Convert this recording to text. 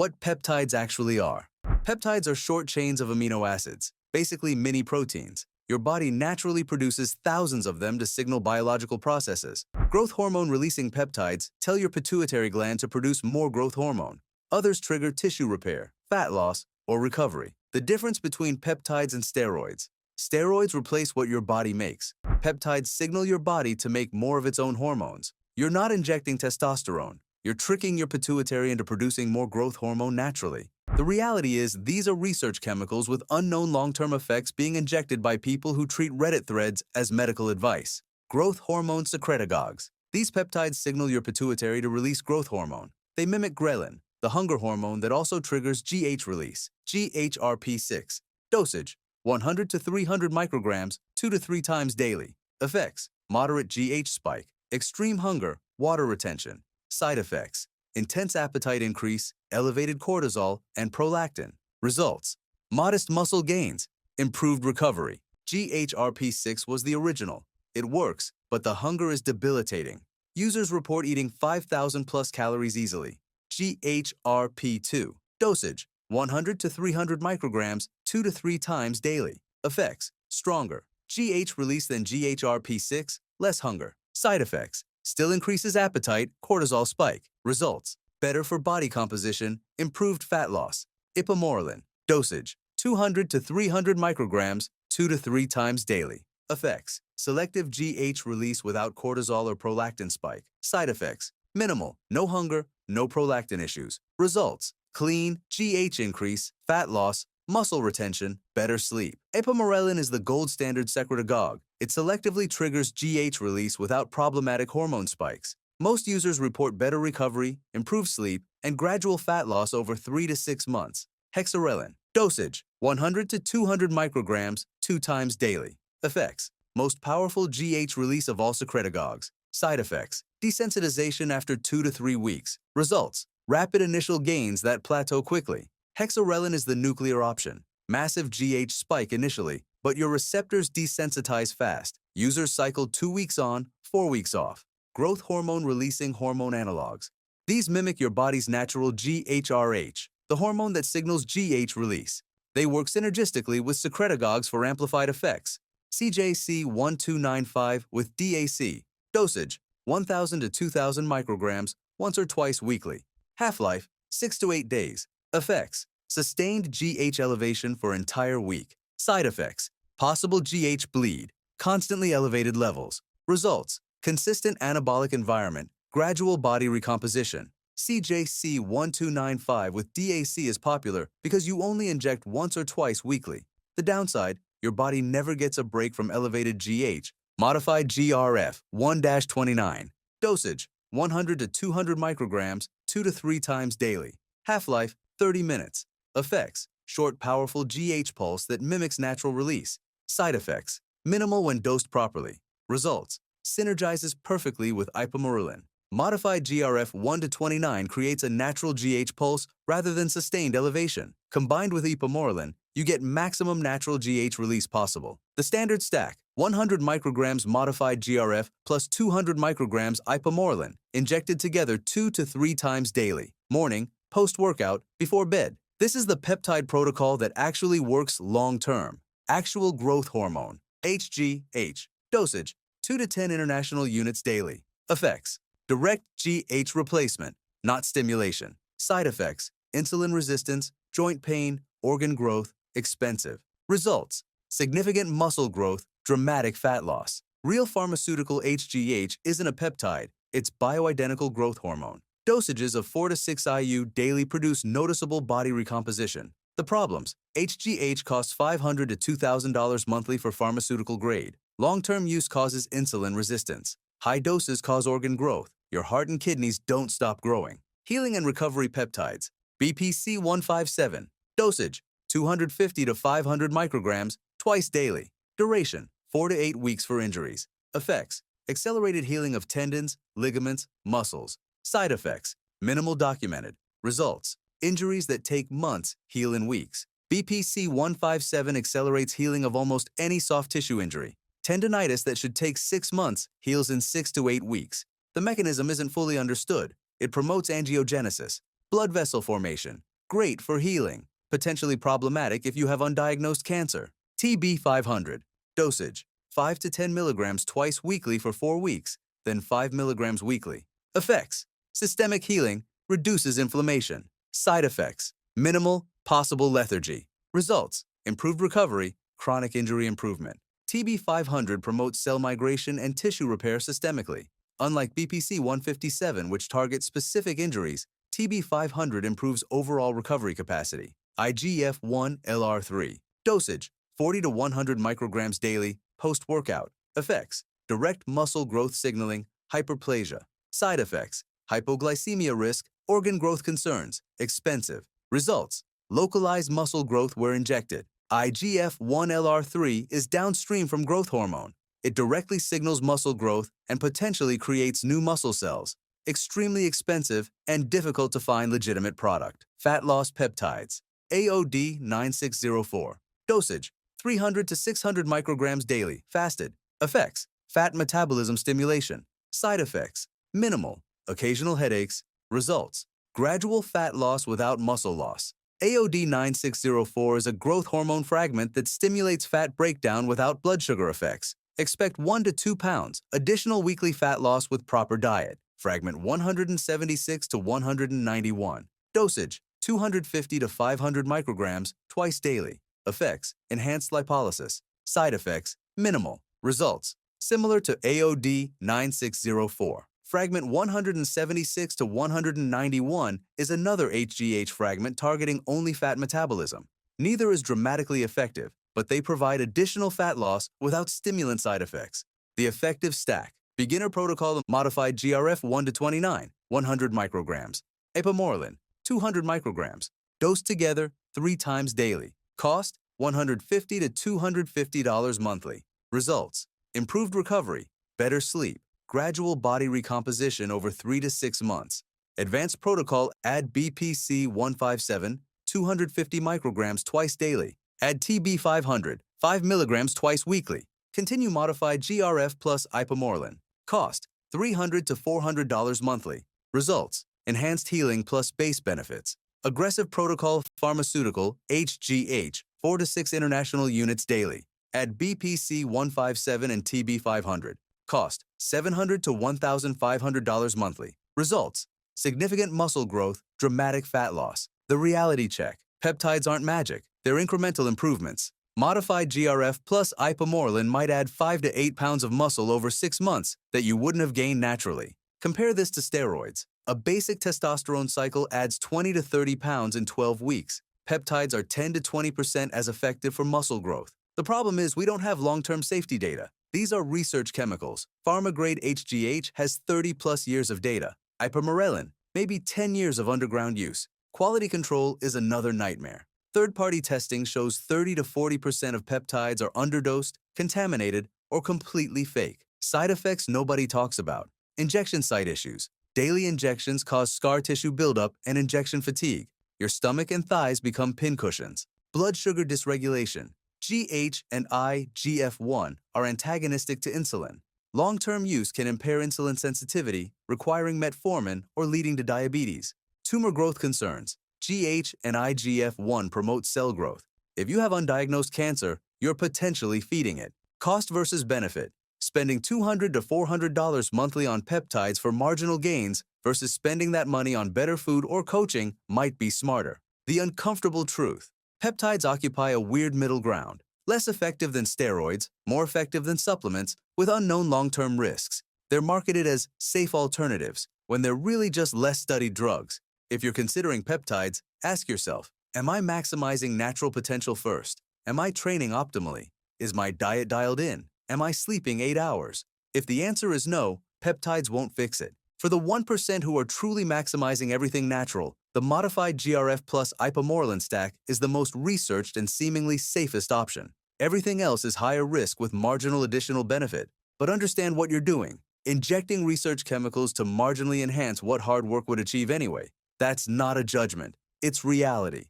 What peptides actually are. Peptides are short chains of amino acids, basically mini proteins. Your body naturally produces thousands of them to signal biological processes. Growth hormone-releasing peptides tell your pituitary gland to produce more growth hormone. Others trigger tissue repair, fat loss, or recovery. The difference between peptides and steroids. Steroids replace what your body makes. Peptides signal your body to make more of its own hormones. You're not injecting testosterone. You're tricking your pituitary into producing more growth hormone naturally. The reality is, these are research chemicals with unknown long-term effects being injected by people who treat Reddit threads as medical advice. Growth hormone secretagogues. These peptides signal your pituitary to release growth hormone. They mimic ghrelin, the hunger hormone that also triggers GH release, GHRP6. Dosage: 100 to 300 micrograms, 2 to 3 times daily. Effects: moderate GH spike, extreme hunger, water retention. Side effects: intense appetite increase, elevated cortisol, and prolactin. Results: modest muscle gains, improved recovery. GHRP6 was the original. It works, but the hunger is debilitating. Users report eating 5,000 plus calories easily. GHRP2. Dosage: 100 to 300 micrograms, 2 to 3 times daily. Effects: stronger GH release than GHRP6, less hunger. Side effects: still increases appetite, cortisol spike. Results: better for body composition, improved fat loss. Ipamorelin. Dosage: 200 to 300 micrograms, 2 to 3 times daily. Effects: selective GH release without cortisol or prolactin spike. Side effects: minimal, no hunger, no prolactin issues. Results: clean, GH increase, fat loss, muscle retention, better sleep. Ipamorelin is the gold standard secretagogue. It selectively triggers GH release without problematic hormone spikes. Most users report better recovery, improved sleep, and gradual fat loss over 3 to 6 months. Hexarelin. Dosage: 100 to 200 micrograms, 2 times daily. Effects: most powerful GH release of all secretagogues. Side effects: desensitization after 2 to 3 weeks. Results: rapid initial gains that plateau quickly. Hexarelin is the nuclear option. Massive GH spike initially, but your receptors desensitize fast. Users cycle 2 weeks on, 4 weeks off. Growth hormone-releasing hormone analogs. These mimic your body's natural GHRH, the hormone that signals GH release. They work synergistically with secretagogues for amplified effects. CJC1295 with DAC. Dosage: 1,000 to 2,000 micrograms, once or twice weekly. Half-life: 6 to 8 days. Effects: sustained GH elevation for entire week. Side effects: possible GH bleed, constantly elevated levels. Results: consistent anabolic environment, gradual body recomposition. CJC1295 with DAC is popular because you only inject once or twice weekly. The downside: your body never gets a break from elevated GH. Modified GRF 1-29. Dosage: 100 to 200 micrograms, 2 to 3 times daily. Half-life: 30 minutes. Effects: short, powerful GH pulse that mimics natural release. Side effects: minimal when dosed properly. Results: synergizes perfectly with Ipamorelin. Modified GRF 1-29 creates a natural GH pulse rather than sustained elevation. Combined with Ipamorelin, you get maximum natural GH release possible. The standard stack: 100 micrograms modified GRF plus 200 micrograms Ipamorelin, injected together 2 to 3 times daily. Morning, post-workout, before bed. This is the peptide protocol that actually works long-term. Actual growth hormone, HGH. Dosage: 2 to 10 international units daily. Effects: direct GH replacement, not stimulation. Side effects: insulin resistance, joint pain, organ growth, expensive. Results: significant muscle growth, dramatic fat loss. Real pharmaceutical HGH isn't a peptide, it's bioidentical growth hormone. Dosages of 4 to 6 IU daily produce noticeable body recomposition. The problems: HGH costs $500 to $2,000 monthly for pharmaceutical grade. Long-term use causes insulin resistance. High doses cause organ growth. Your heart and kidneys don't stop growing. Healing and recovery peptides. BPC157. Dosage: 250 to 500 micrograms, twice daily. Duration: 4 to 8 weeks for injuries. Effects: accelerated healing of tendons, ligaments, muscles. Side effects: minimal documented. Results: injuries that take months heal in weeks. BPC157 accelerates healing of almost any soft tissue injury. Tendinitis that should take 6 months heals in 6 to 8 weeks. The mechanism isn't fully understood. It promotes angiogenesis, blood vessel formation, great for healing. Potentially problematic if you have undiagnosed cancer. TB500. Dosage: 5 to 10 milligrams twice weekly for 4 weeks, then 5 milligrams weekly. Effects: systemic healing, reduces inflammation. Side effects: minimal, possible lethargy. Results: improved recovery, chronic injury improvement. TB500 promotes cell migration and tissue repair systemically. Unlike BPC 157, which targets specific injuries, TB500 improves overall recovery capacity. IGF-1-LR3. Dosage: 40 to 100 micrograms daily, post-workout. Effects: direct muscle growth signaling, hyperplasia. Side effects: hypoglycemia risk, organ growth concerns, expensive. Results: localized muscle growth where injected. IGF-1-LR3 is downstream from growth hormone. It directly signals muscle growth and potentially creates new muscle cells. Extremely expensive and difficult to find legitimate product. Fat loss peptides. AOD 9604. Dosage: 300 to 600 micrograms daily, fasted. Effects: fat metabolism stimulation. Side effects: minimal, occasional headaches. Results: gradual fat loss without muscle loss. AOD 9604 is a growth hormone fragment that stimulates fat breakdown without blood sugar effects. Expect 1 to 2 pounds additional weekly fat loss with proper diet. Fragment 176 to 191. Dosage: 250 to 500 micrograms twice daily. Effects: enhanced lipolysis. Side effects: minimal. Results: similar to AOD 9604. Fragment 176 to 191 is another HGH fragment targeting only fat metabolism. Neither is dramatically effective, but they provide additional fat loss without stimulant side effects. The effective stack: beginner protocol modified GRF 1 to 29, 100 micrograms. Ipamorelin, 200 micrograms. Dosed together 3 times daily. Cost: $150 to $250 monthly. Results: improved recovery, better sleep, gradual body recomposition over 3 to 6 months. Advanced protocol: add BPC 157, 250 micrograms twice daily. Add TB500, 5 milligrams twice weekly. Continue modified GRF plus Ipamorelin. Cost: $300 to $400 monthly. Results: enhanced healing plus base benefits. Aggressive protocol pharmaceutical HGH, 4 to 6 international units daily. Add BPC 157 and TB500. Cost: $700 to $1,500 monthly. Results: significant muscle growth, dramatic fat loss. The reality check: peptides aren't magic, they're incremental improvements. Modified GRF plus Ipamorelin might add 5 to 8 pounds of muscle over 6 months that you wouldn't have gained naturally. Compare this to steroids. A basic testosterone cycle adds 20 to 30 pounds in 12 weeks. Peptides are 10 to 20% as effective for muscle growth. The problem is we don't have long-term safety data. These are research chemicals. Pharma-grade HGH has 30-plus years of data. Ipamorelin, maybe 10 years of underground use. Quality control is another nightmare. Third-party testing shows 30 to 40% of peptides are underdosed, contaminated, or completely fake. Side effects nobody talks about. Injection site issues. Daily injections cause scar tissue buildup and injection fatigue. Your stomach and thighs become pincushions. Blood sugar dysregulation. GH and IGF-1 are antagonistic to insulin. Long-term use can impair insulin sensitivity, requiring metformin or leading to diabetes. Tumor growth concerns. GH and IGF-1 promote cell growth. If you have undiagnosed cancer, you're potentially feeding it. Cost versus benefit. Spending $200 to $400 monthly on peptides for marginal gains versus spending that money on better food or coaching might be smarter. The uncomfortable truth. Peptides occupy a weird middle ground. Less effective than steroids, more effective than supplements, with unknown long-term risks. They're marketed as safe alternatives when they're really just less studied drugs. If you're considering peptides, ask yourself, am I maximizing natural potential first? Am I training optimally? Is my diet dialed in? Am I sleeping 8 hours? If the answer is no, peptides won't fix it. For the 1% who are truly maximizing everything natural, the modified GRF plus Ipamorelin stack is the most researched and seemingly safest option. Everything else is higher risk with marginal additional benefit. But understand what you're doing. Injecting research chemicals to marginally enhance what hard work would achieve anyway. That's not a judgment. It's reality.